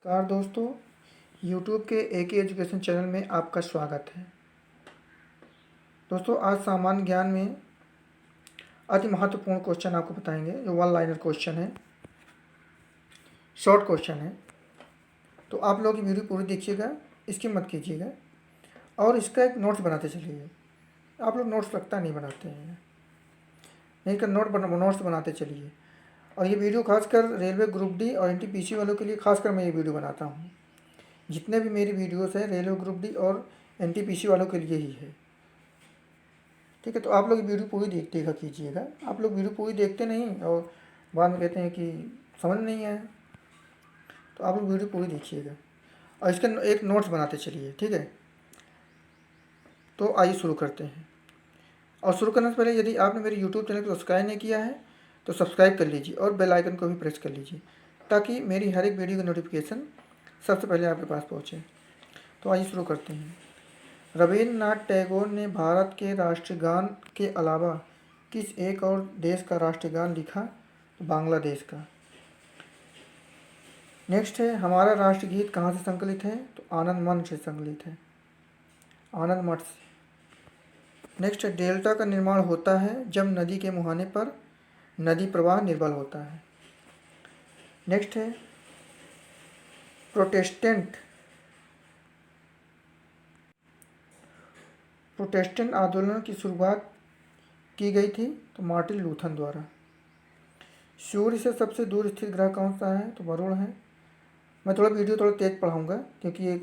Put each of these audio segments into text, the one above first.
नमस्कार दोस्तों, YouTube के एक ही एजुकेशन चैनल में आपका स्वागत है। दोस्तों, आज सामान्य ज्ञान में अति महत्वपूर्ण क्वेश्चन आपको बताएंगे जो वन लाइनर क्वेश्चन है, शॉर्ट क्वेश्चन है। तो आप लोग ये वीडियो पूरी देखिएगा, स्किप मत कीजिएगा और इसका एक नोट्स बनाते चलिए। आप लोग नोट्स लगता नहीं बनाते हैं, नहीं कर नोट्स बनाते चलिए। और ये वीडियो खासकर रेलवे ग्रुप डी और NTPC वालों के लिए खासकर मैं ये वीडियो बनाता हूँ। जितने भी मेरी वीडियोस हैं रेलवे ग्रुप डी और NTPC वालों के लिए ही है। ठीक है, तो आप लोग वीडियो पूरी देखा कीजिएगा। आप लोग वीडियो पूरी देखते नहीं और बाद में कहते हैं कि समझ नहीं आया। तो आप लोग वीडियो पूरी देखिएगा और इसका एक नोट्स बनाते चलिए। ठीक है, तो आइए शुरू करते हैं। और शुरू करने से पहले यदि आपने मेरे यूट्यूब चैनल को सब्सक्राइब नहीं किया है तो सब्सक्राइब कर लीजिए और बेल आइकन को भी प्रेस कर लीजिए ताकि मेरी हर एक वीडियो की नोटिफिकेशन सबसे पहले आपके पास पहुँचे। तो आइए शुरू करते हैं। रवींद्रनाथ टैगोर ने भारत के राष्ट्रगान के अलावा किस एक और देश का राष्ट्रगान लिखा? तो बांग्लादेश का। नेक्स्ट है, हमारा राष्ट्रगीत कहाँ से संकलित है? तो आनंद मठ से संकलित है, आनंद मठ से। नेक्स्ट है, डेल्टा का निर्माण होता है जब नदी के मुहाने पर नदी प्रवाह निर्बल होता है। नेक्स्ट है, प्रोटेस्टेंट आंदोलन की शुरुआत की गई थी? तो मार्टिन लूथर द्वारा। सूर्य से सबसे दूर स्थित ग्रह कौन सा है? तो वरुण है। मैं वीडियो थोड़ा तेज पढ़ाऊँगा क्योंकि ये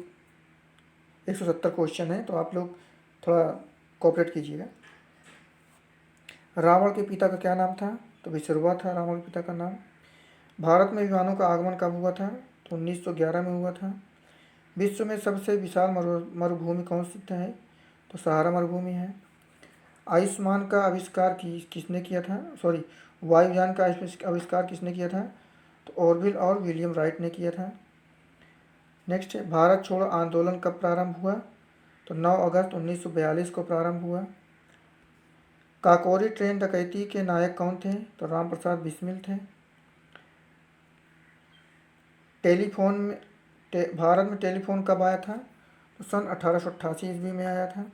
170 क्वेश्चन है, तो आप लोग थोड़ा कोऑपरेट कीजिएगा। रावण के पिता का क्या नाम था? तो विश्रवा था रावण के पिता का नाम। भारत में विमानों का आगमन कब हुआ था? तो 1911 में हुआ था। विश्व में सबसे विशाल मरुभूमि कौन सी है? तो सहारा मरुभूमि है। आयुष्मान का आविष्कार किसने किया था? वायुयान का आविष्कार किसने किया था? तो ऑरविल और विलियम राइट ने किया था। नेक्स्ट है, भारत छोड़ो आंदोलन कब प्रारंभ हुआ? तो 9 अगस्त 1942 को प्रारंभ हुआ। काकोरी ट्रेन डकैती के नायक कौन थे? तो राम प्रसाद बिस्मिल थे। भारत में टेलीफोन कब आया था? तो सन 1888 ईस्वी में आया था।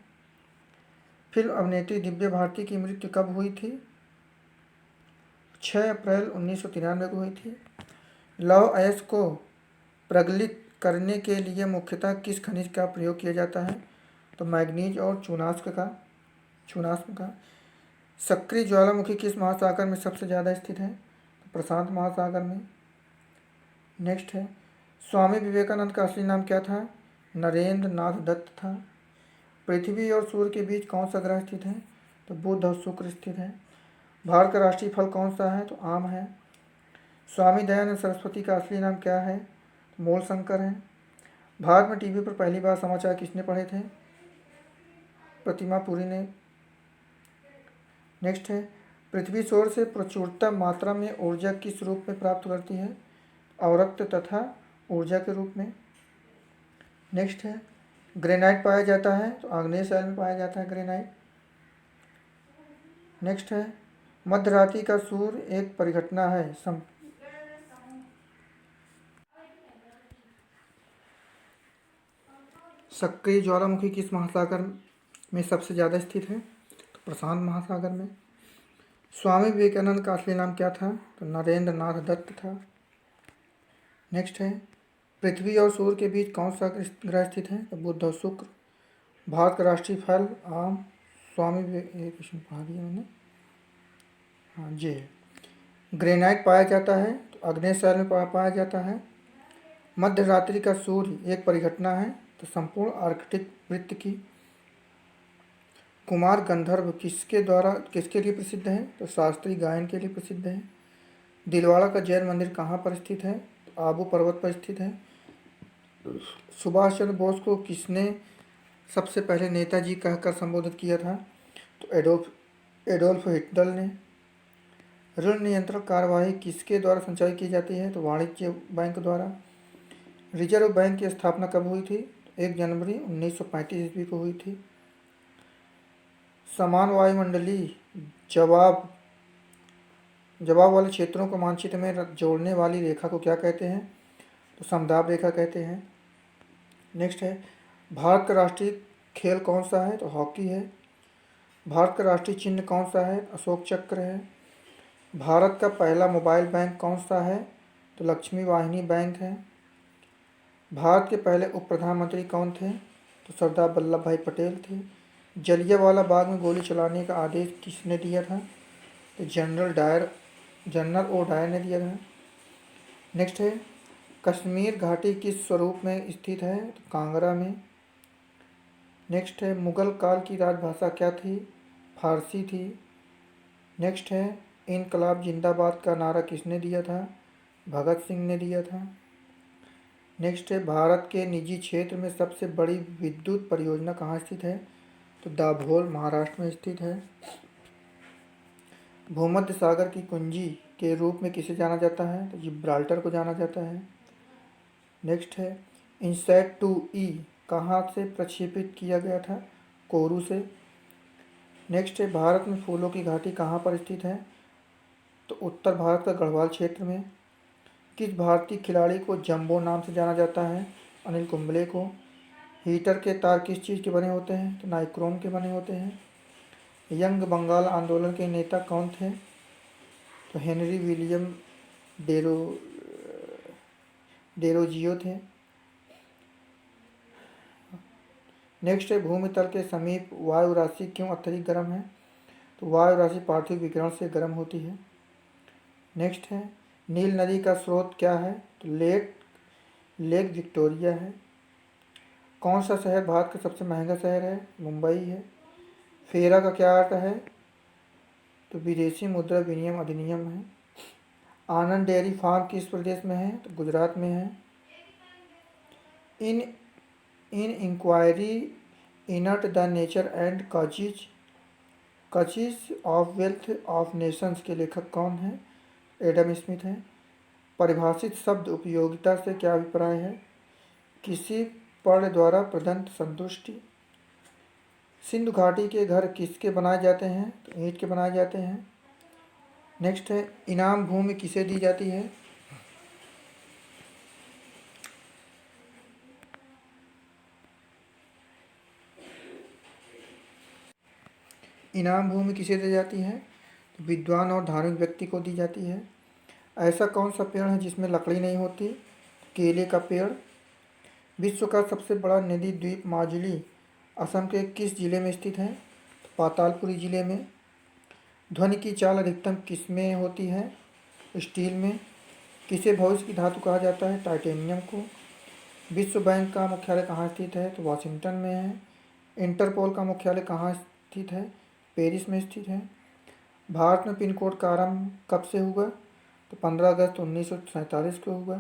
फिल्म अभिनेत्री दिव्या भारती की मृत्यु कब हुई थी? 6 अप्रैल 1993 को हुई थी। लौह अयस्क को प्रज्वलित करने के लिए मुख्यतः किस खनिज का प्रयोग किया जाता है? तो मैग्नीज और चूनास्म का। सक्रिय ज्वालामुखी किस महासागर में सबसे ज़्यादा स्थित है? तो प्रशांत महासागर में। नेक्स्ट है, स्वामी विवेकानंद का असली नाम क्या था? नरेंद्र नाथ दत्त था। पृथ्वी और सूर्य के बीच कौन सा ग्रह स्थित है? तो बुध और शुक्र स्थित है। भारत का राष्ट्रीय फल कौन सा है? तो आम है। स्वामी दयानंद सरस्वती का असली नाम क्या है? तो मूलशंकर है। भारत में टीवी पर पहली बार समाचार किसने पढ़े थे? प्रतिमा पुरी ने। नेक्स्ट है, पृथ्वी सौर से प्रचुरता मात्रा में ऊर्जा किस रूप में प्राप्त करती है? अवरक्त तथा ऊर्जा के रूप में। नेक्स्ट है, ग्रेनाइट पाया जाता है? तो आग्नेय शैल में पाया जाता है ग्रेनाइट। नेक्स्ट है, मध्यरात्रि का सूर्य एक परिघटना है। सक्रिय ज्वालामुखी किस महासागर में सबसे ज़्यादा स्थित है? तो प्रशांत महासागर में। स्वामी विवेकानंद का असली नाम क्या था? तो नरेंद्र नाथ दत्त था। नेक्स्ट है, पृथ्वी और सूर्य के बीच कौन सा ग्रह स्थित है? तो बुध और शुक्र। भारत का राष्ट्रीय फल आम। स्वामी क्वेश्चन पढ़ा दिया मैंने, हाँ जी। ग्रेनाइट पाया जाता है? तो आग्नेय शैल में पाया जाता है। मध्य रात्रि का सूर्य एक परिघटना है? तो संपूर्ण आर्कटिक वृत्त की। कुमार गंधर्व किसके लिए प्रसिद्ध है? तो शास्त्रीय गायन के लिए प्रसिद्ध है। दिलवाड़ा का जैन मंदिर कहाँ पर स्थित है? तो आबू पर्वत पर स्थित है। सुभाष चंद्र बोस को किसने सबसे पहले नेताजी कहकर संबोधित किया था? तो एडोल्फ हिटलर ने। ऋण नियंत्रण कार्यवाही किसके द्वारा संचालित की जाती है? तो वाणिज्य बैंक द्वारा। रिजर्व बैंक की स्थापना कब हुई थी? 1 जनवरी 1935 ईस्वी को हुई थी। समान वायुमंडलीय जवाब वाले क्षेत्रों को मानचित्र में जोड़ने वाली रेखा को क्या कहते हैं? तो समदाब रेखा कहते हैं। नेक्स्ट है, भारत का राष्ट्रीय खेल कौन सा है? तो हॉकी है। भारत का राष्ट्रीय चिन्ह कौन सा है? अशोक चक्र है। भारत का पहला मोबाइल बैंक कौन सा है? तो लक्ष्मी वाहिनी बैंक है। भारत के पहले उप प्रधानमंत्री कौन थे? तो सरदार वल्लभ भाई पटेल थे। जलियांवाला बाग में गोली चलाने का आदेश किसने दिया था? तो जनरल ओ डायर ने दिया था। नेक्स्ट है, कश्मीर घाटी किस स्वरूप में स्थित है? तो कांगड़ा में। नेक्स्ट है, मुगल काल की राजभाषा क्या थी? फारसी थी। नेक्स्ट है, इनकलाब जिंदाबाद का नारा किसने दिया था? भगत सिंह ने दिया था। नेक्स्ट है, भारत के निजी क्षेत्र में सबसे बड़ी विद्युत परियोजना कहाँ स्थित है? तो दाभोल महाराष्ट्र में स्थित है। भूमध्य सागर की कुंजी के रूप में किसे जाना जाता है? तो जिब्राल्टर को जाना जाता है। नेक्स्ट है, इनसैट 2E कहाँ से प्रक्षेपित किया गया था? कोरू से। नेक्स्ट है, भारत में फूलों की घाटी कहाँ पर स्थित है? तो उत्तर भारत का गढ़वाल क्षेत्र में। किस भारतीय खिलाड़ी को जंबो नाम से जाना जाता है? अनिल कुंबले को। हीटर के तार किस चीज़ के बने होते हैं? तो नाइक्रोम के बने होते हैं। यंग बंगाल आंदोलन के नेता कौन थे? तो हेनरी विलियम डेरोजियो थे। नेक्स्ट है, भूमि तल के समीप वायु राशि क्यों अत्यधिक गर्म है? तो वायु राशि पार्थिव विकिरण से गर्म होती है। नेक्स्ट है, नील नदी का स्रोत क्या है? तो लेक विक्टोरिया है। कौन सा शहर भारत का सबसे महंगा शहर है? मुंबई है। फेरा का क्या अर्थ है? तो विदेशी मुद्रा विनिमय अधिनियम है। आनंद डेयरी फार्म किस प्रदेश में है? तो गुजरात में है। In inquiry into the nature and causes of wealth of nations के लेखक कौन है? एडम स्मिथ है। परिभाषित शब्द उपयोगिता से क्या अभिप्राय है? किसी पर्ण द्वारा प्रदत्त संतुष्टि। सिंधु घाटी के घर किसके बनाए जाते हैं? तो ईंट के बनाए जाते हैं। नेक्स्ट है, इनाम भूमि किसे दी जाती है? इनाम भूमि किसे दी जाती है? तो विद्वान और धार्मिक व्यक्ति को दी जाती है। ऐसा कौन सा पेड़ है जिसमें लकड़ी नहीं होती? केले का पेड़। विश्व का सबसे बड़ा नदी द्वीप माजुली असम के किस जिले में स्थित है? तो पातालपुरी जिले में। ध्वनि की चाल अधिकतम किस में होती है? स्टील में। किसे भविष्य की धातु कहा जाता है? टाइटेनियम को। विश्व बैंक का मुख्यालय कहाँ स्थित है? तो वाशिंगटन में है। इंटरपोल का मुख्यालय कहाँ स्थित है? पेरिस में स्थित है। भारत में पिन कोड का आरंभ कब से हुआ? तो 15 अगस्त 1947 को हुआ।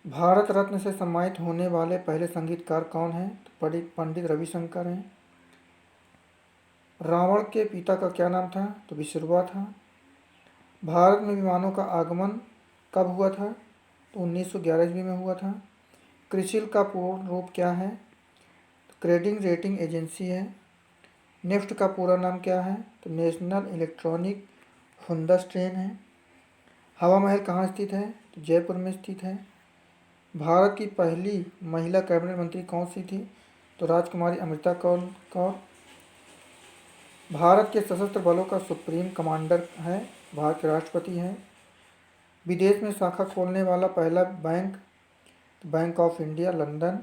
भारत रत्न से सम्मानित होने वाले पहले संगीतकार कौन हैं? तो पंडित रविशंकर हैं। रावण के पिता का क्या नाम था? तो विश्रवा था। भारत में विमानों का आगमन कब हुआ था? तो 1911 ईस्वी में हुआ था। क्रिसिल का पूर्ण रूप क्या है? तो क्रेडिट रेटिंग एजेंसी है। नेफ्ट का पूरा नाम क्या है? तो नेशनल इलेक्ट्रॉनिक फंडस ट्रेन है। हवा महल कहाँ स्थित है? तो जयपुर में स्थित है। भारत की पहली महिला कैबिनेट मंत्री कौन सी थी? तो राजकुमारी अमृता कौर। भारत के सशस्त्र बलों का सुप्रीम कमांडर है, भारत के राष्ट्रपति हैं। विदेश में शाखा खोलने वाला पहला बैंक, तो bank of India London.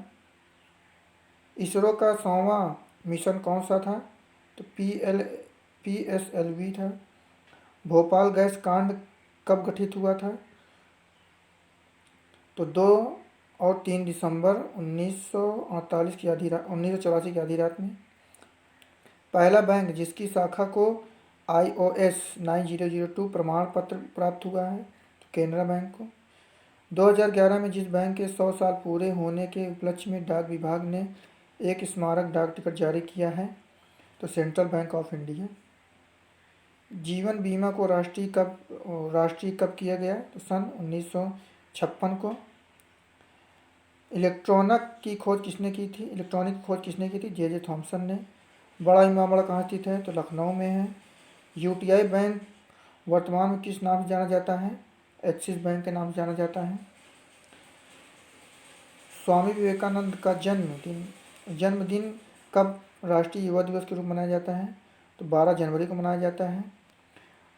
ISRO का 100वां मिशन कौन सा था? तो PSLV था। भोपाल गैस कांड कब गठित हुआ था? तो 2 और 3 दिसंबर 1948 की आधी रात 1984 की आधी रात में। पहला बैंक जिसकी शाखा को IOS 9002 प्रमाण पत्र प्राप्त हुआ है, तो केनरा बैंक को। 2011 में जिस बैंक के 100 साल पूरे होने के उपलक्ष्य में डाक विभाग ने एक स्मारक डाक टिकट जारी किया है, तो सेंट्रल बैंक ऑफ इंडिया। जीवन बीमा को राष्ट्रीय कब किया गया? तो सन 1956 को। इलेक्ट्रॉनिक की खोज किसने की थी? जे थॉमसन ने। बड़ा इमामबाड़ा कहाँ स्थित है? तो लखनऊ में है। UTI बैंक वर्तमान में किस नाम से जाना जाता है? एक्सिस बैंक के नाम से जाना जाता है। स्वामी विवेकानंद का जन्मदिन कब राष्ट्रीय युवा दिवस के रूप में मनाया जाता है? तो 12 जनवरी को मनाया जाता है।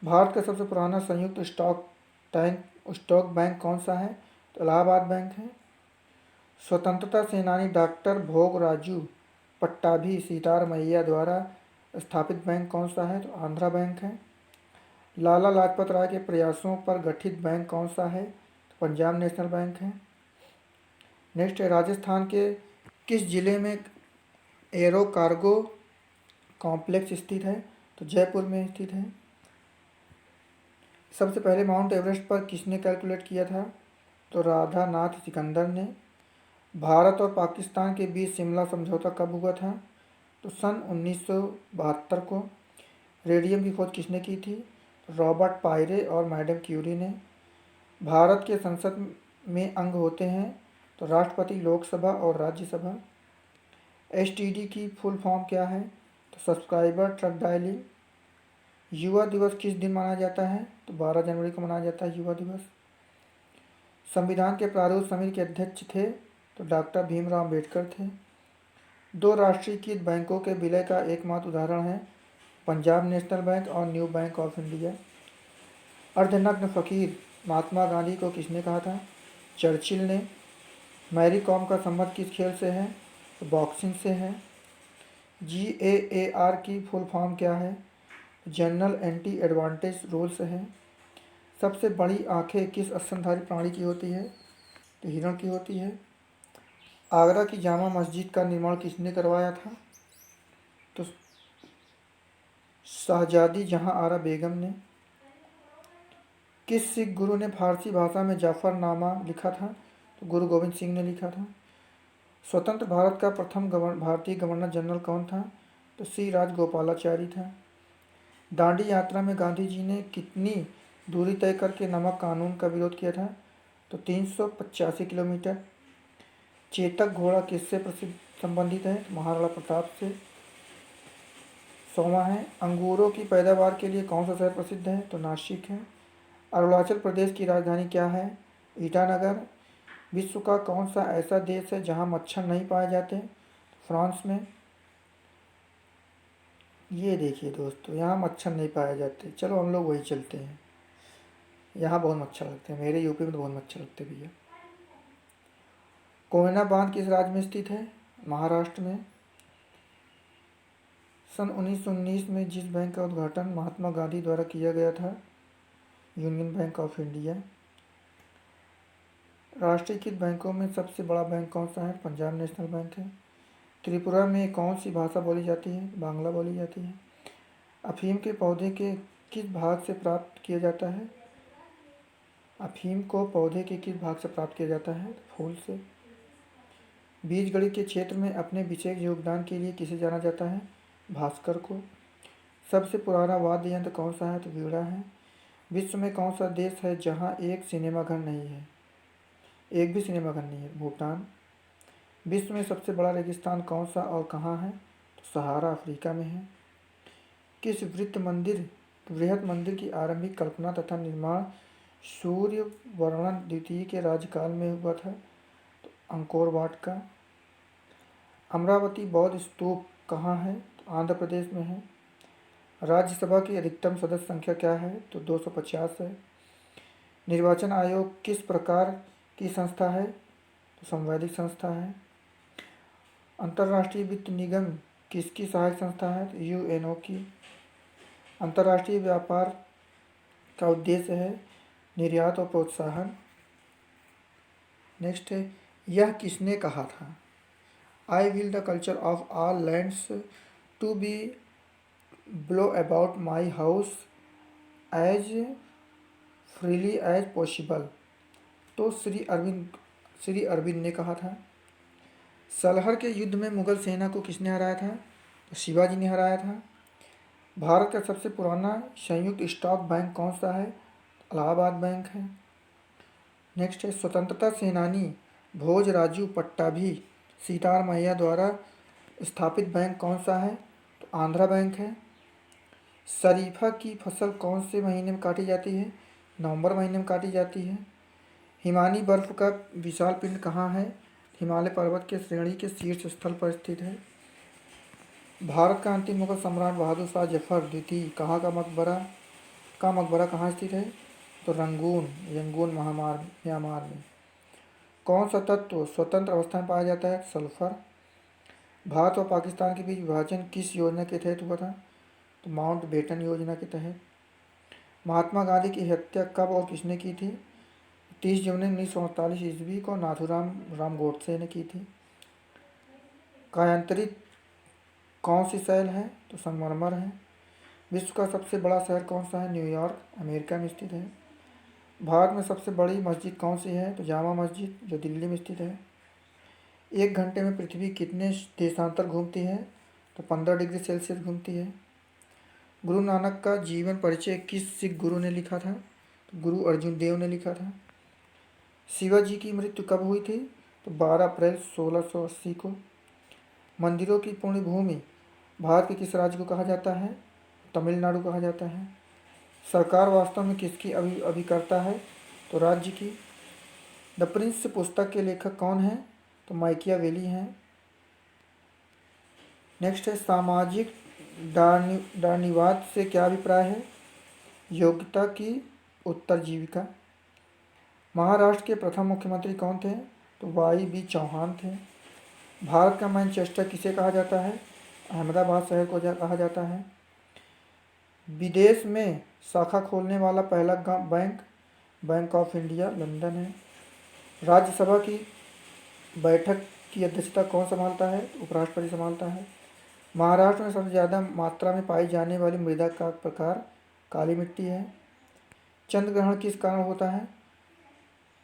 भारत का सबसे पुराना संयुक्त स्टॉक बैंक कौन सा है? तो इलाहाबाद बैंक है। स्वतंत्रता सेनानी डॉक्टर भोगराजू पट्टाभी सीतारमैया द्वारा स्थापित बैंक कौन सा है? तो आंध्रा बैंक है। लाला लाजपत राय के प्रयासों पर गठित बैंक कौन सा है? तो पंजाब नेशनल बैंक है। नेक्स्ट है, राजस्थान के किस जिले में एरो कार्गो कॉम्प्लेक्स स्थित है? तो जयपुर में स्थित है। सबसे पहले माउंट एवरेस्ट पर किसने कैलकुलेट किया था? तो राधानाथ सिकंदर ने। भारत और पाकिस्तान के बीच शिमला समझौता कब हुआ था? तो सन 1972 को। रेडियम की खोज किसने की थी? रॉबर्ट पायरे और मैडम क्यूरी ने। भारत के संसद में अंग होते हैं तो राष्ट्रपति, लोकसभा और राज्यसभा। एसटीडी की फुल फॉर्म क्या है? तो सब्सक्राइबर ट्रक डायलिंग। युवा दिवस किस दिन मनाया जाता है? तो 12 जनवरी को मनाया जाता है युवा दिवस। संविधान के प्रारूप समिति के अध्यक्ष थे तो डॉक्टर भीमराव अम्बेडकर थे। दो राष्ट्रीयकृत बैंकों के विलय का एकमात्र उदाहरण है पंजाब नेशनल बैंक और न्यू बैंक ऑफ इंडिया। अर्धनग्न फकीर महात्मा गांधी को किसने कहा था? चर्चिल ने। मैरी कॉम का संबंध किस खेल से है? तो बॉक्सिंग से है। GAAR की फुल फॉर्म क्या है? जनरल एंटी एडवांटेज रूल्स है। सबसे बड़ी आंखें किस स्तनधारी प्राणी की होती है? तो हिरण की होती है। आगरा की जामा मस्जिद का निर्माण किसने करवाया था? तो शहजादी जहां आरा बेगम ने। किस सिख गुरु ने फारसी भाषा में जाफरनामा लिखा था? तो गुरु गोविंद सिंह ने लिखा था। स्वतंत्र भारत का प्रथम भारतीय गवर्नर जनरल कौन था? तो सी राजगोपालाचारी था। दांडी यात्रा में गांधी जी ने कितनी दूरी तय करके नमक कानून का विरोध किया था? तो 385 किलोमीटर। चेतक घोड़ा किससे प्रसिद्ध संबंधित है? महाराणा प्रताप से। 100वां है, अंगूरों की पैदावार के लिए कौन सा शहर प्रसिद्ध है? तो नासिक है। अरुणाचल प्रदेश की राजधानी क्या है? ईटानगर। विश्व का कौन सा ऐसा देश है जहां मच्छर नहीं पाए जाते? फ्रांस में। ये देखिए दोस्तों, यहाँ मच्छर नहीं पाए जाते, चलो हम लोग वही चलते हैं। यहाँ बहुत मच्छर लगते हैं, मेरे यूपी में तो बहुत मच्छर लगते हैं भैया। कोयना बांध किस राज्य में स्थित है? महाराष्ट्र में। सन 1919 में जिस बैंक का उद्घाटन महात्मा गांधी द्वारा किया गया था? Union bank of India. राष्ट्रीयकृत बैंकों में सबसे बड़ा बैंक कौन सा है? पंजाब नेशनल बैंक है। त्रिपुरा में कौन सी भाषा बोली जाती है? बांग्ला बोली जाती है। अफीम के पौधे के किस भाग से प्राप्त किया जाता है? अफीम को पौधे के किस भाग से प्राप्त किया जाता है? फूल से। बीजगणित के क्षेत्र में अपने विशेष योगदान के लिए किसे जाना जाता है? भास्कर को। सबसे पुराना वाद्य यंत्र कौन सा है? तो वीणा है। विश्व में कौन सा देश है जहाँ एक सिनेमाघर नहीं है? एक भी सिनेमाघर नहीं है, भूटान। विश्व में सबसे बड़ा रेगिस्तान कौन सा और कहाँ है? तो सहारा अफ्रीका में है। किस बृहत मंदिर की आरंभिक कल्पना तथा निर्माण सूर्यवर्मन द्वितीय के राज्यकाल में हुआ था? तो अंकोर वाट का। अमरावती बौद्ध स्तूप कहाँ है? तो आंध्र प्रदेश में है। राज्यसभा की अधिकतम सदस्य संख्या क्या है? तो 250 है। निर्वाचन आयोग किस प्रकार की संस्था है? तो संवैधानिक संस्था है। अंतर्राष्ट्रीय वित्त निगम किसकी सहायक संस्था है? तो UNO की। अंतर्राष्ट्रीय व्यापार का उद्देश्य है निर्यात और प्रोत्साहन। नेक्स्ट है, यह किसने कहा था? I will the culture of all lands to be blow about my house as freely as possible. तो श्री अरविंद ने कहा था। सलहर के युद्ध में मुगल सेना को किसने हराया था? तो शिवाजी ने हराया था। भारत का सबसे पुराना संयुक्त स्टॉक बैंक कौन सा है? इलाहाबाद बैंक है। नेक्स्ट है, स्वतंत्रता सेनानी भोजराजू पट्टाभी सीतारमैया द्वारा स्थापित बैंक कौन सा है? तो आंध्रा बैंक है। शरीफा की फसल कौन से महीने में काटी जाती है? नवंबर महीने में काटी जाती है। हिमानी बर्फ का विशाल पिंड कहाँ है? हिमालय पर्वत के श्रेणी के शीर्ष स्थल पर स्थित है। भारत का अंतिम मुगल सम्राट बहादुर शाह जफर द्वितीय का मकबरा कहाँ स्थित है? तो रंगून यंगून म्यांमार में। कौन सा तत्व स्वतंत्र अवस्था में पाया जाता है? सल्फर। भारत और पाकिस्तान के बीच विभाजन किस योजना के तहत हुआ था? तो माउंटबेटन योजना के तहत। महात्मा गांधी की हत्या कब और किसने की थी? 30 जनवरी 1948 ईस्वी को नाथूराम गोडसे ने की थी। कायांतरित कौन सी शैल है? तो संगमरमर है। विश्व का सबसे बड़ा शहर कौन सा है? न्यूयॉर्क अमेरिका में स्थित है। भारत में सबसे बड़ी मस्जिद कौन सी है? तो जामा मस्जिद जो दिल्ली में स्थित है। 1 घंटे में पृथ्वी कितने देशांतर घूमती है? तो 15 डिग्री सेल्सियस घूमती है। गुरु नानक का जीवन परिचय किस सिख गुरु ने लिखा था? तो गुरु अर्जुन देव ने लिखा था। शिवाजी की मृत्यु कब हुई थी? तो 12 अप्रैल 1680 को। मंदिरों की पूर्ण भूमि भारत के किस राज्य को कहा जाता है? तमिलनाडु कहा जाता है। सरकार वास्तव में किसकी अभिकर्ता है? तो राज्य की। द प्रिंस पुस्तक के लेखक कौन है? तो माइकियावेली हैं। नेक्स्ट है सामाजिक डार्नीवाद से क्या अभिप्राय है? योग्यता की उत्तरजीविका। महाराष्ट्र के प्रथम मुख्यमंत्री कौन थे? तो वाई बी चौहान थे। भारत का मैनचेस्टर किसे कहा जाता है? अहमदाबाद शहर को कहा जाता है। विदेश में शाखा खोलने वाला पहला बैंक ऑफ इंडिया लंदन है। राज्यसभा की बैठक की अध्यक्षता कौन संभालता है? उपराष्ट्रपति संभालता है। महाराष्ट्र में सबसे ज़्यादा मात्रा में पाई जाने वाली मृदा का प्रकार काली मिट्टी है। चंद्र ग्रहण किस कारण होता है?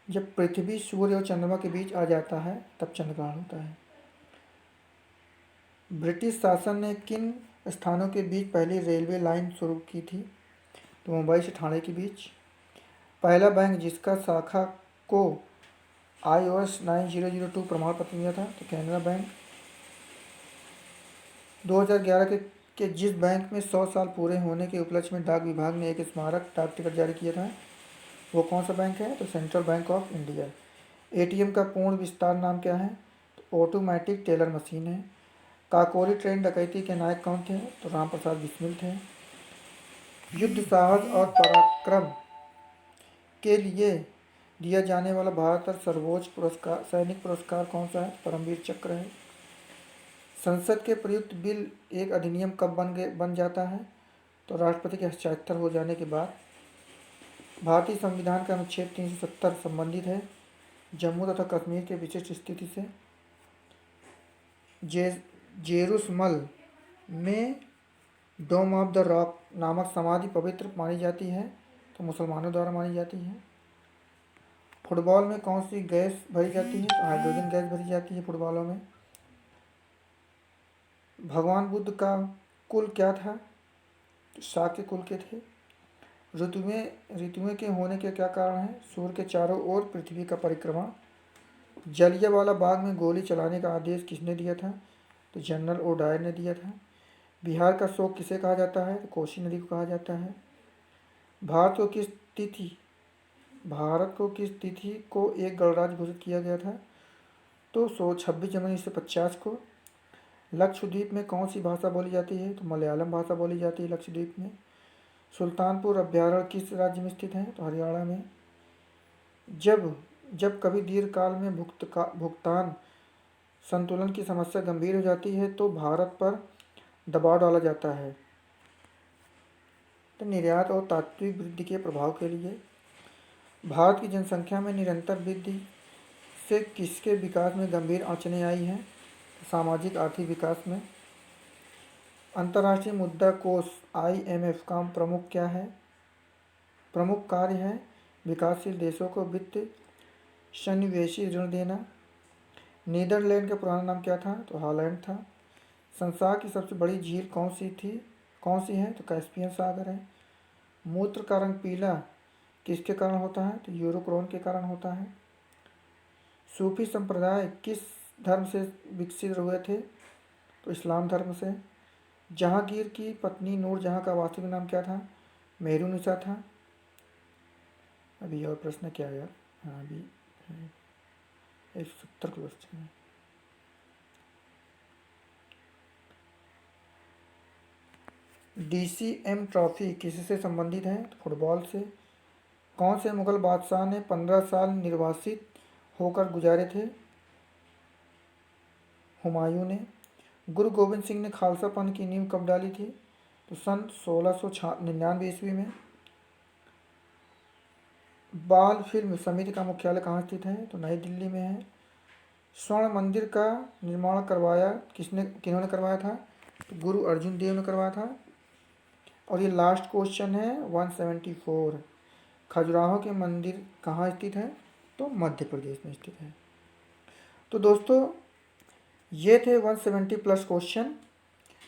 जब पृथ्वी सूर्य और चंद्रमा के बीच आ जाता है तब चंद्र ग्रहण होता है। ब्रिटिश शासन ने किन स्थानों के बीच पहली रेलवे लाइन शुरू की थी? तो मुंबई से ठाणे के बीच। पहला बैंक जिसका शाखा को iOS 9002 प्रमाण पत्र मिला था? तो कैनरा बैंक। 2011 के जिस बैंक में 100 साल पूरे होने के उपलक्ष्य में डाक विभाग ने एक स्मारक डाक टिकट जारी किया था, वो कौन सा बैंक है? तो central bank of India. ATM का पूर्ण विस्तार नाम क्या है? तो ऑटोमेटिक टेलर मशीन है। काकोरी ट्रेन डकैती के नायक कौन थे? तो राम प्रसाद बिस्मिल थे। युद्ध साहस और पराक्रम के लिए दिया जाने वाला भारत का सर्वोच्च सैनिक पुरस्कार कौन सा है? परमवीर चक्र है। संसद के प्रयुक्त बिल एक अधिनियम कब बन जाता है? तो राष्ट्रपति के हस्ताक्षर हो जाने के बाद। भारतीय संविधान का अनुच्छेद 370 संबंधित है जम्मू तथा कश्मीर के विशिष्ट स्थिति से। जेरूसलम में डोम ऑफ द रॉक नामक समाधि पवित्र मानी जाती है? तो मुसलमानों द्वारा मानी जाती है। फुटबॉल में कौन सी गैस भरी जाती है? तो हाइड्रोजन गैस भरी जाती है फुटबॉलों में। भगवान बुद्ध का कुल क्या था? तो शाक्य कुल के थे। ऋतुएं के होने के क्या कारण है? सूर्य के चारों ओर पृथ्वी का परिक्रमा। जलियांवाला बाग में गोली चलाने का आदेश किसने दिया था? तो जनरल ओडायर ने दिया था। बिहार का शोक किसे कहा जाता है? तो कोसी नदी को कहा जाता है। भारत को किस तिथि को एक गणराज्य घोषित किया गया था? तो 26 जनवरी 1950 को। लक्षद्वीप में कौन सी भाषा बोली जाती है? तो मलयालम भाषा बोली जाती है लक्षद्वीप में। सुल्तानपुर अभ्यारण्य किस राज्य में स्थित है? तो हरियाणा में। जब कभी दीर्घकाल में भुगतान संतुलन की समस्या गंभीर हो जाती है तो भारत पर दबाव डाला जाता है। तो निर्यात और तात्विक वृद्धि के प्रभाव के लिए। भारत की जनसंख्या में निरंतर वृद्धि से किसके विकास में गंभीर अड़चनें आई हैं? सामाजिक आर्थिक विकास में। अंतर्राष्ट्रीय मुद्रा कोष IMF का प्रमुख कार्य है विकासशील देशों को वित्त सन्निवेशी ऋण देना। नीदरलैंड का पुराना नाम क्या था? तो हॉलैंड था। संसार की सबसे बड़ी झील कौन सी है? तो कैस्पियन सागर है। मूत्र का रंग पीला किसके कारण होता है? तो यूरोक्रोन के कारण होता है। सूफी संप्रदाय किस धर्म से विकसित हुए थे? तो इस्लाम धर्म से। जहांगीर की पत्नी नूरजहां का वास्तविक नाम क्या था? मेहरुनिसा था। अभी और प्रश्न क्या यार? हाँ अभी 170 क्वेश्चन है। DCM ट्रॉफी किससे संबंधित है? तो फुटबॉल से। कौन से मुगल बादशाह ने 15 साल निर्वासित होकर गुजारे थे? हुमायूं ने। गुरु गोविंद सिंह ने खालसा पंथ की नींव कब डाली थी? तो सन 1699 ईस्वी में। बाल फिल्म समिति का मुख्यालय कहाँ स्थित है? तो नई दिल्ली में है। स्वर्ण मंदिर का निर्माण करवाया किन्होंने करवाया था? तो गुरु अर्जुन देव ने करवाया था। और ये लास्ट क्वेश्चन है 174। खजुराहो के मंदिर कहाँ स्थित है? तो मध्य प्रदेश में स्थित है। तो दोस्तों ये थे 170 प्लस क्वेश्चन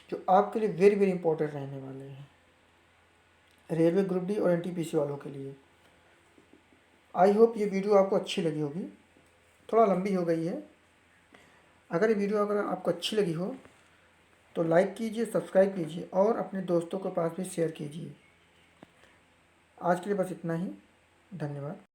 जो आपके लिए वेरी वेरी इंपॉर्टेंट रहने वाले हैं रेलवे ग्रुप डी और NTPC वालों के लिए। आई होप ये वीडियो आपको अच्छी लगी होगी। थोड़ा लंबी हो गई है। अगर ये वीडियो आपको अच्छी लगी हो तो लाइक कीजिए, सब्सक्राइब कीजिए और अपने दोस्तों के पास भी शेयर कीजिए। आज के लिए बस इतना ही। धन्यवाद।